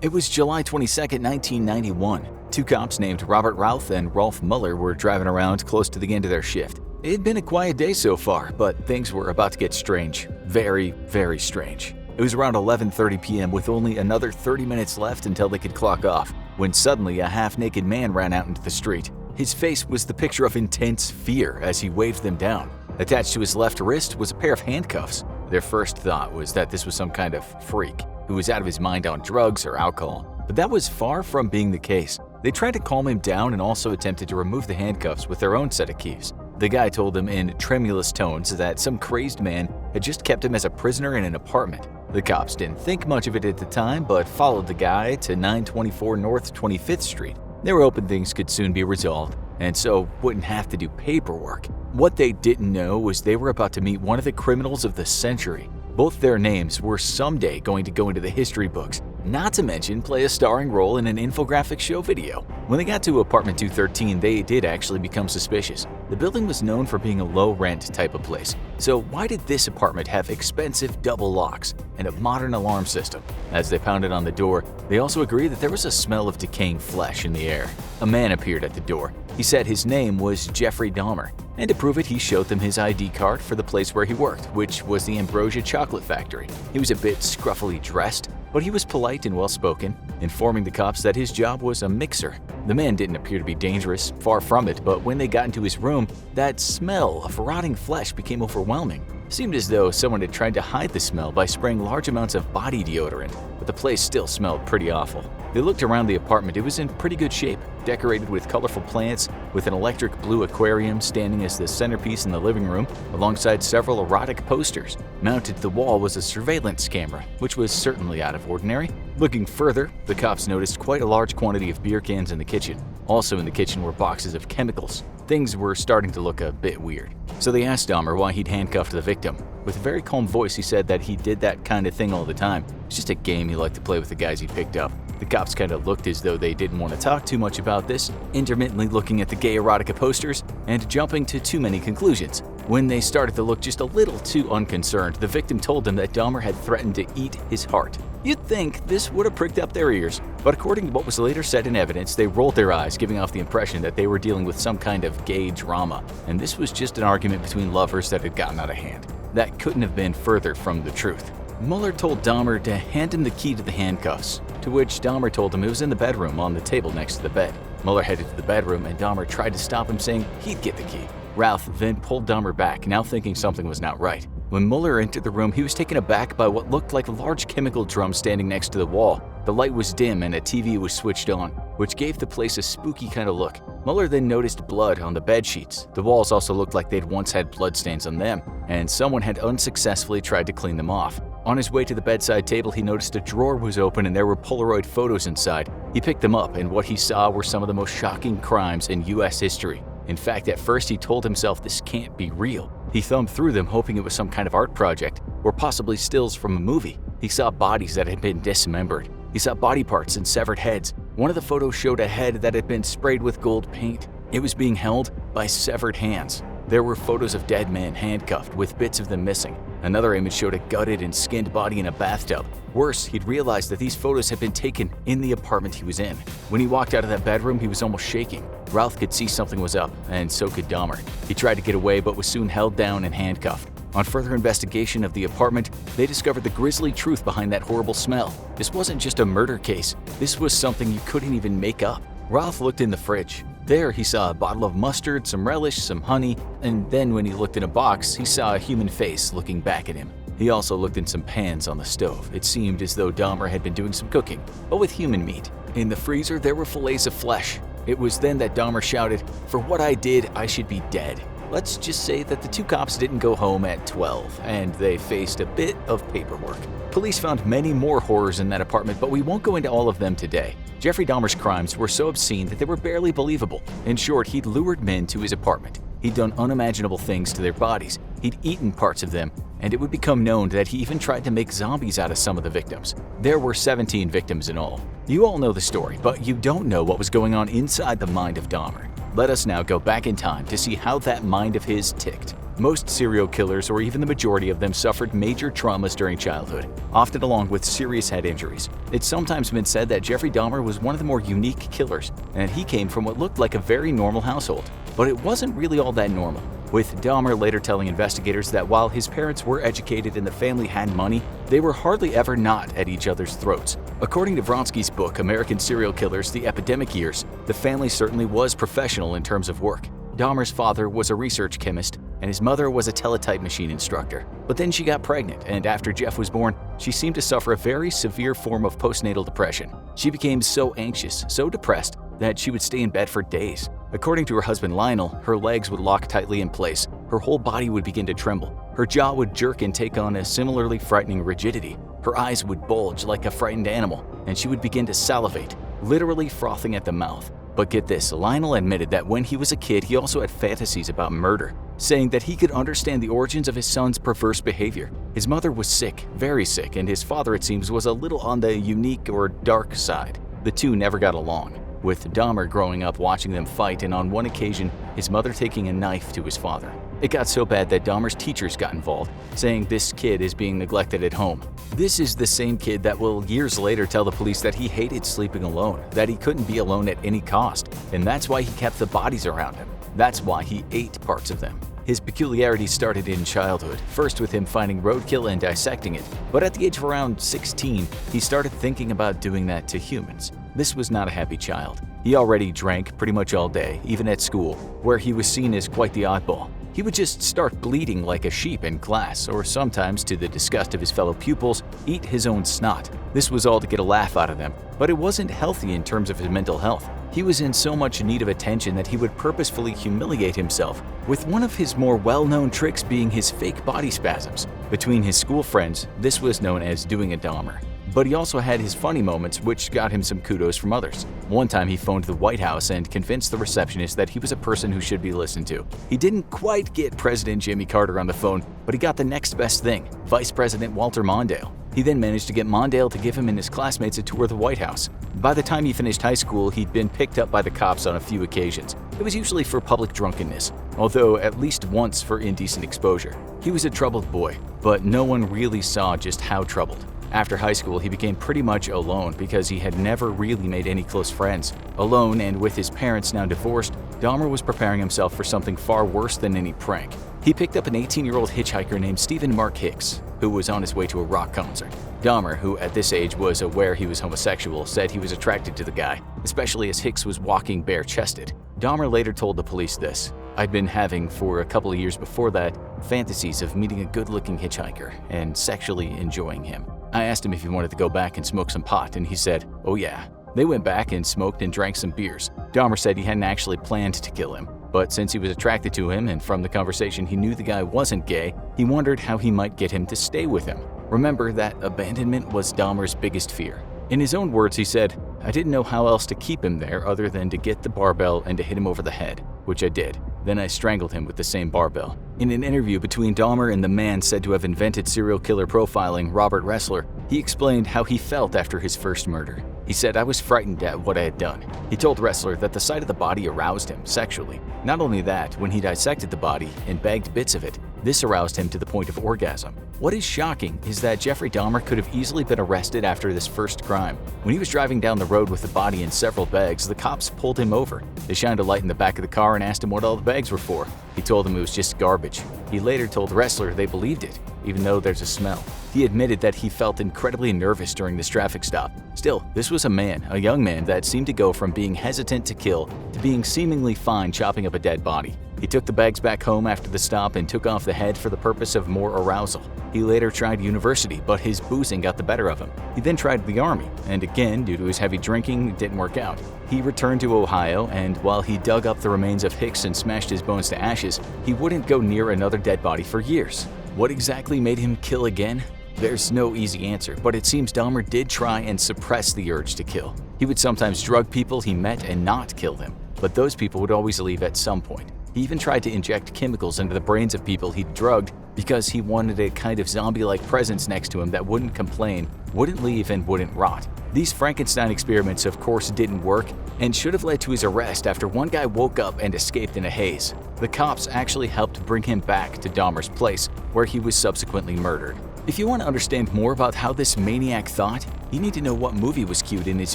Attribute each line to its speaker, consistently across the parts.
Speaker 1: It was July 22, 1991. Two cops named Robert Routh and Rolf Muller were driving around close to the end of their shift. It had been a quiet day so far, but things were about to get strange. Very, very strange. It was around 11:30 p.m. with only another 30 minutes left until they could clock off, when suddenly a half-naked man ran out into the street. His face was the picture of intense fear as he waved them down. Attached to his left wrist was a pair of handcuffs. Their first thought was that this was some kind of freak who was out of his mind on drugs or alcohol, but that was far from being the case. They tried to calm him down and also attempted to remove the handcuffs with their own set of keys. The guy told them in tremulous tones that some crazed man had just kept him as a prisoner in an apartment. The cops didn't think much of it at the time, but followed the guy to 924 North 25th Street. They were hoping things could soon be resolved, and so wouldn't have to do paperwork. What they didn't know was they were about to meet one of the criminals of the century. Both their names were someday going to go into the history books, not to mention play a starring role in an Infographics show video. When they got to apartment 213, they did actually become suspicious. The building was known for being a low-rent type of place, so why did this apartment have expensive double locks and a modern alarm system? As they pounded on the door, they also agreed that there was a smell of decaying flesh in the air. A man appeared at the door. He said his name was Jeffery Dahmer, and to prove it, he showed them his ID card for the place where he worked, which was the Ambrosia Chocolate Factory. He was a bit scruffily dressed, but he was polite and well-spoken, informing the cops that his job was a mixer. The man didn't appear to be dangerous, far from it, but when they got into his room, that smell of rotting flesh became overwhelming. It seemed as though someone had tried to hide the smell by spraying large amounts of body deodorant, but the place still smelled pretty awful. They looked around the apartment. It was in pretty good shape, decorated with colorful plants, with an electric blue aquarium standing as the centerpiece in the living room, alongside several erotic posters. Mounted to the wall was a surveillance camera, which was certainly out of ordinary. Looking further, the cops noticed quite a large quantity of beer cans in the kitchen. Also in the kitchen were boxes of chemicals. Things were starting to look a bit weird. So they asked Dahmer why he'd handcuffed the victim. With a very calm voice, he said that he did that kind of thing all the time. It's just a game he liked to play with the guys he picked up. The cops kind of looked as though they didn't want to talk too much about this, intermittently looking at the gay erotica posters and jumping to too many conclusions. When they started to look just a little too unconcerned, the victim told them that Dahmer had threatened to eat his heart. You'd think this would have pricked up their ears, but according to what was later said in evidence, they rolled their eyes, giving off the impression that they were dealing with some kind of gay drama, and this was just an argument between lovers that had gotten out of hand. That couldn't have been further from the truth. Muller told Dahmer to hand him the key to the handcuffs, to which Dahmer told him it was in the bedroom on the table next to the bed. Muller headed to the bedroom and Dahmer tried to stop him, saying he'd get the key. Routh then pulled Dahmer back, now thinking something was not right. When Muller entered the room, he was taken aback by what looked like a large chemical drum standing next to the wall. The light was dim and a TV was switched on, which gave the place a spooky kind of look. Muller then noticed blood on the bed sheets. The walls also looked like they'd once had bloodstains on them, and someone had unsuccessfully tried to clean them off. On his way to the bedside table, he noticed a drawer was open and there were Polaroid photos inside. He picked them up, and what he saw were some of the most shocking crimes in U.S. history. In fact, at first he told himself this can't be real. He thumbed through them, hoping it was some kind of art project, or possibly stills from a movie. He saw bodies that had been dismembered. He saw body parts and severed heads. One of the photos showed a head that had been sprayed with gold paint. It was being held by severed hands. There were photos of dead men handcuffed, with bits of them missing. Another image showed a gutted and skinned body in a bathtub. Worse, he'd realized that these photos had been taken in the apartment he was in. When he walked out of that bedroom, he was almost shaking. Routh could see something was up, and so could Dahmer. He tried to get away, but was soon held down and handcuffed. On further investigation of the apartment, they discovered the grisly truth behind that horrible smell. This wasn't just a murder case. This was something you couldn't even make up. Routh looked in the fridge. There, he saw a bottle of mustard, some relish, some honey, and then when he looked in a box, he saw a human face looking back at him. He also looked in some pans on the stove. It seemed as though Dahmer had been doing some cooking, but with human meat. In the freezer, there were fillets of flesh. It was then that Dahmer shouted, "For what I did, I should be dead." Let's just say that the two cops didn't go home at 12, and they faced a bit of paperwork. Police found many more horrors in that apartment, but we won't go into all of them today. Jeffrey Dahmer's crimes were so obscene that they were barely believable. In short, he'd lured men to his apartment. He'd done unimaginable things to their bodies. He'd eaten parts of them, and it would become known that he even tried to make zombies out of some of the victims. There were 17 victims in all. You all know the story, but you don't know what was going on inside the mind of Dahmer. Let us now go back in time to see how that mind of his ticked. Most serial killers, or even the majority of them, suffered major traumas during childhood, often along with serious head injuries. It's sometimes been said that Jeffrey Dahmer was one of the more unique killers, and he came from what looked like a very normal household. But it wasn't really all that normal, with Dahmer later telling investigators that while his parents were educated and the family had money, they were hardly ever not at each other's throats. According to Vronsky's book, American Serial Killers: The Epidemic Years, the family certainly was professional in terms of work. Dahmer's father was a research chemist, and his mother was a teletype machine instructor. But then she got pregnant, and after Jeff was born, she seemed to suffer a very severe form of postnatal depression. She became so anxious, so depressed, that she would stay in bed for days. According to her husband Lionel, her legs would lock tightly in place, her whole body would begin to tremble, her jaw would jerk and take on a similarly frightening rigidity, her eyes would bulge like a frightened animal, and she would begin to salivate, literally frothing at the mouth. But get this, Lionel admitted that when he was a kid, he also had fantasies about murder, saying that he could understand the origins of his son's perverse behavior. His mother was sick, very sick, and his father, it seems, was a little on the unique or dark side. The two never got along, with Dahmer growing up watching them fight, and on one occasion, his mother taking a knife to his father. It got so bad that Dahmer's teachers got involved, saying this kid is being neglected at home. This is the same kid that will years later tell the police that he hated sleeping alone, that he couldn't be alone at any cost, and that's why he kept the bodies around him. That's why he ate parts of them. His peculiarities started in childhood, first with him finding roadkill and dissecting it, but at the age of around 16, he started thinking about doing that to humans. This was not a happy child. He already drank pretty much all day, even at school, where he was seen as quite the oddball. He would just start bleeding like a sheep in class, or sometimes, to the disgust of his fellow pupils, eat his own snot. This was all to get a laugh out of them, but it wasn't healthy in terms of his mental health. He was in so much need of attention that he would purposefully humiliate himself, with one of his more well-known tricks being his fake body spasms. Between his school friends, this was known as doing a Dahmer. But he also had his funny moments, which got him some kudos from others. One time he phoned the White House and convinced the receptionist that he was a person who should be listened to. He didn't quite get President Jimmy Carter on the phone, but he got the next best thing, Vice President Walter Mondale. He then managed to get Mondale to give him and his classmates a tour of the White House. By the time he finished high school, he'd been picked up by the cops on a few occasions. It was usually for public drunkenness, although at least once for indecent exposure. He was a troubled boy, but no one really saw just how troubled. After high school, he became pretty much alone because he had never really made any close friends. Alone and with his parents now divorced, Dahmer was preparing himself for something far worse than any prank. He picked up an 18-year-old hitchhiker named Stephen Mark Hicks, who was on his way to a rock concert. Dahmer, who at this age was aware he was homosexual, said he was attracted to the guy, especially as Hicks was walking bare-chested. Dahmer later told the police this: "I'd been having, for a couple of years before that, fantasies of meeting a good-looking hitchhiker and sexually enjoying him. I asked him if he wanted to go back and smoke some pot, and he said, 'Oh yeah.' They went back and smoked and drank some beers. Dahmer said he hadn't actually planned to kill him, but since he was attracted to him and from the conversation he knew the guy wasn't gay, he wondered how he might get him to stay with him. Remember that abandonment was Dahmer's biggest fear. In his own words, he said, "I didn't know how else to keep him there other than to get the barbell and to hit him over the head, which I did. Then I strangled him with the same barbell." In an interview between Dahmer and the man said to have invented serial killer profiling, Robert Ressler, he explained how he felt after his first murder. He said, "I was frightened at what I had done." He told Ressler that the sight of the body aroused him sexually. Not only that, when he dissected the body and bagged bits of it, this aroused him to the point of orgasm. What is shocking is that Jeffrey Dahmer could have easily been arrested after this first crime. When he was driving down the road with the body in several bags, the cops pulled him over. They shined a light in the back of the car and asked him what all the bags were for. He told them it was just garbage. He later told Ressler they believed it, even though there's a smell. He admitted that he felt incredibly nervous during this traffic stop. Still, this was a young man that seemed to go from being hesitant to kill to being seemingly fine chopping up a dead body. He took the bags back home after the stop and took off the head for the purpose of more arousal. He later tried university, but his boozing got the better of him. He then tried the army, and again, due to his heavy drinking, it didn't work out. He returned to Ohio, and while he dug up the remains of Hicks and smashed his bones to ashes, he wouldn't go near another dead body for years. What exactly made him kill again? There's no easy answer, but it seems Dahmer did try and suppress the urge to kill. He would sometimes drug people he met and not kill them, but those people would always leave at some point. He even tried to inject chemicals into the brains of people he'd drugged because he wanted a kind of zombie-like presence next to him that wouldn't complain, wouldn't leave, and wouldn't rot. These Frankenstein experiments, of course, didn't work and should have led to his arrest after one guy woke up and escaped in a haze. The cops actually helped bring him back to Dahmer's place, where he was subsequently murdered. If you want to understand more about how this maniac thought, you need to know what movie was queued in his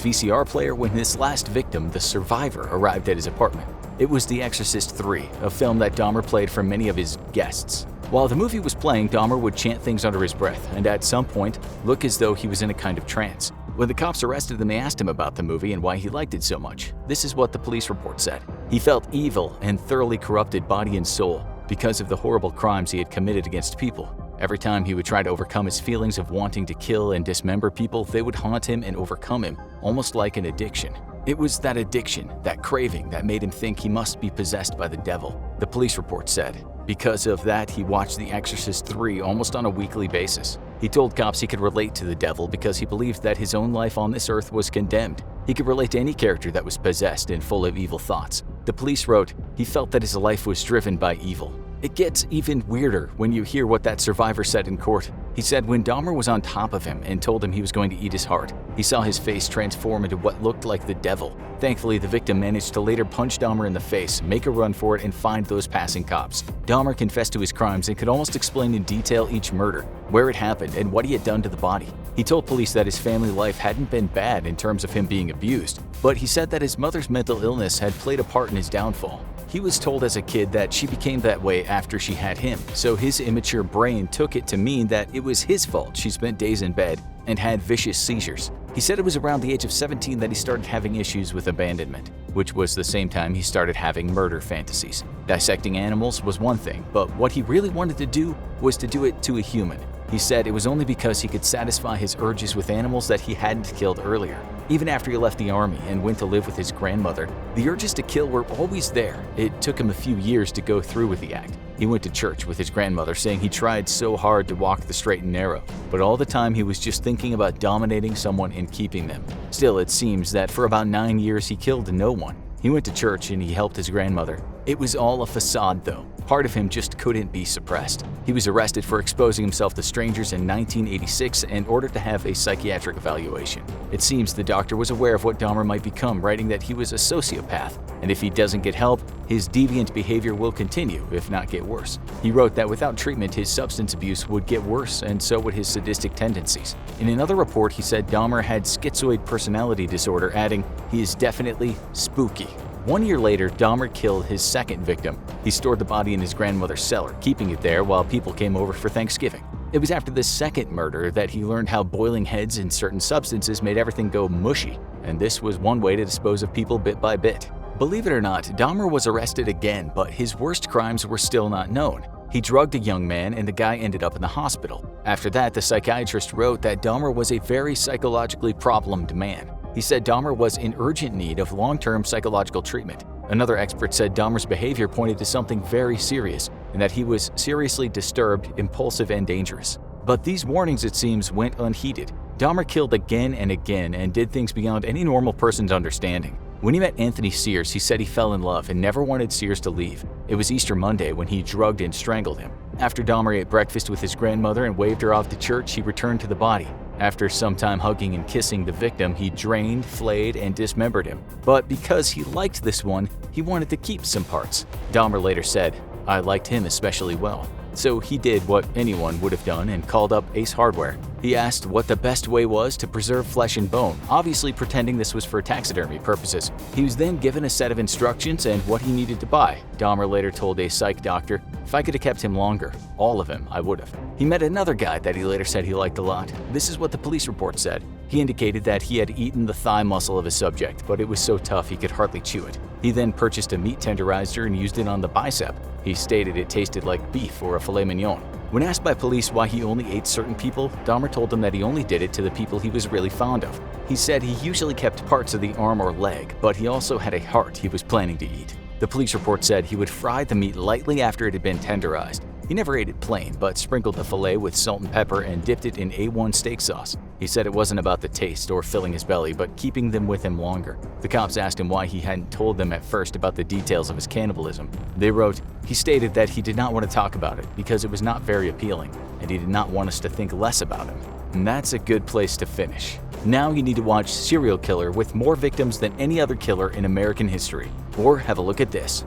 Speaker 1: VCR player when his last victim, the survivor, arrived at his apartment. It was The Exorcist III, a film that Dahmer played for many of his guests. While the movie was playing, Dahmer would chant things under his breath and at some point look as though he was in a kind of trance. When the cops arrested him, they asked him about the movie and why he liked it so much. This is what the police report said. He felt evil and thoroughly corrupted body and soul because of the horrible crimes he had committed against people. Every time he would try to overcome his feelings of wanting to kill and dismember people, they would haunt him and overcome him, almost like an addiction. It was that addiction, that craving, that made him think he must be possessed by the devil, the police report said. Because of that, he watched The Exorcist III almost on a weekly basis. He told cops he could relate to the devil because he believed that his own life on this earth was condemned. He could relate to any character that was possessed and full of evil thoughts. The police wrote, he felt that his life was driven by evil. It gets even weirder when you hear what that survivor said in court. He said when Dahmer was on top of him and told him he was going to eat his heart, he saw his face transform into what looked like the devil. Thankfully, the victim managed to later punch Dahmer in the face, make a run for it, and find those passing cops. Dahmer confessed to his crimes and could almost explain in detail each murder, where it happened, and what he had done to the body. He told police that his family life hadn't been bad in terms of him being abused, but he said that his mother's mental illness had played a part in his downfall. He was told as a kid that she became that way after she had him, so his immature brain took it to mean that it was his fault she spent days in bed and had vicious seizures. He said it was around the age of 17 that he started having issues with abandonment, which was the same time he started having murder fantasies. Dissecting animals was one thing, but what he really wanted to do was to do it to a human. He said it was only because he could satisfy his urges with animals that he hadn't killed earlier. Even after he left the army and went to live with his grandmother, the urges to kill were always there. It took him a few years to go through with the act. He went to church with his grandmother, saying he tried so hard to walk the straight and narrow, but all the time he was just thinking about dominating someone and keeping them. Still, it seems that for about 9 years he killed no one. He went to church and he helped his grandmother. It was all a facade though. Part of him just couldn't be suppressed. He was arrested for exposing himself to strangers in 1986 and ordered to have a psychiatric evaluation. It seems the doctor was aware of what Dahmer might become, writing that he was a sociopath, and if he doesn't get help, his deviant behavior will continue, if not get worse. He wrote that without treatment, his substance abuse would get worse, and so would his sadistic tendencies. In another report, he said Dahmer had schizoid personality disorder, adding, "He is definitely spooky." 1 year later, Dahmer killed his second victim. He stored the body in his grandmother's cellar, keeping it there while people came over for Thanksgiving. It was after this second murder that he learned how boiling heads and certain substances made everything go mushy, and this was one way to dispose of people bit by bit. Believe it or not, Dahmer was arrested again, but his worst crimes were still not known. He drugged a young man and the guy ended up in the hospital. After that, the psychiatrist wrote that Dahmer was a very psychologically problemed man. He said Dahmer was in urgent need of long-term psychological treatment. Another expert said Dahmer's behavior pointed to something very serious and that he was seriously disturbed, impulsive, and dangerous. But these warnings, it seems, went unheeded. Dahmer killed again and again and did things beyond any normal person's understanding. When he met Anthony Sears, he said he fell in love and never wanted Sears to leave. It was Easter Monday when he drugged and strangled him. After Dahmer ate breakfast with his grandmother and waved her off to church, he returned to the body. After some time hugging and kissing the victim, he drained, flayed, and dismembered him. But because he liked this one, he wanted to keep some parts. Dahmer later said, "I liked him especially well." So he did what anyone would have done and called up Ace Hardware. He asked what the best way was to preserve flesh and bone, obviously pretending this was for taxidermy purposes. He was then given a set of instructions and what he needed to buy. Dahmer later told a psych doctor, "If I could have kept him longer, all of him, I would have." He met another guy that he later said he liked a lot. This is what the police report said. He indicated that he had eaten the thigh muscle of his subject, but it was so tough he could hardly chew it. He then purchased a meat tenderizer and used it on the bicep. He stated it tasted like beef or a filet mignon. When asked by police why he only ate certain people, Dahmer told them that he only did it to the people he was really fond of. He said he usually kept parts of the arm or leg, but he also had a heart he was planning to eat. The police report said he would fry the meat lightly after it had been tenderized. He never ate it plain, but sprinkled the filet with salt and pepper and dipped it in A1 steak sauce. He said it wasn't about the taste or filling his belly, but keeping them with him longer. The cops asked him why he hadn't told them at first about the details of his cannibalism. They wrote, "He stated that he did not want to talk about it because it was not very appealing, and he did not want us to think less about him." And that's a good place to finish. Now you need to watch Serial Killer with more victims than any other killer in American history. Or have a look at this.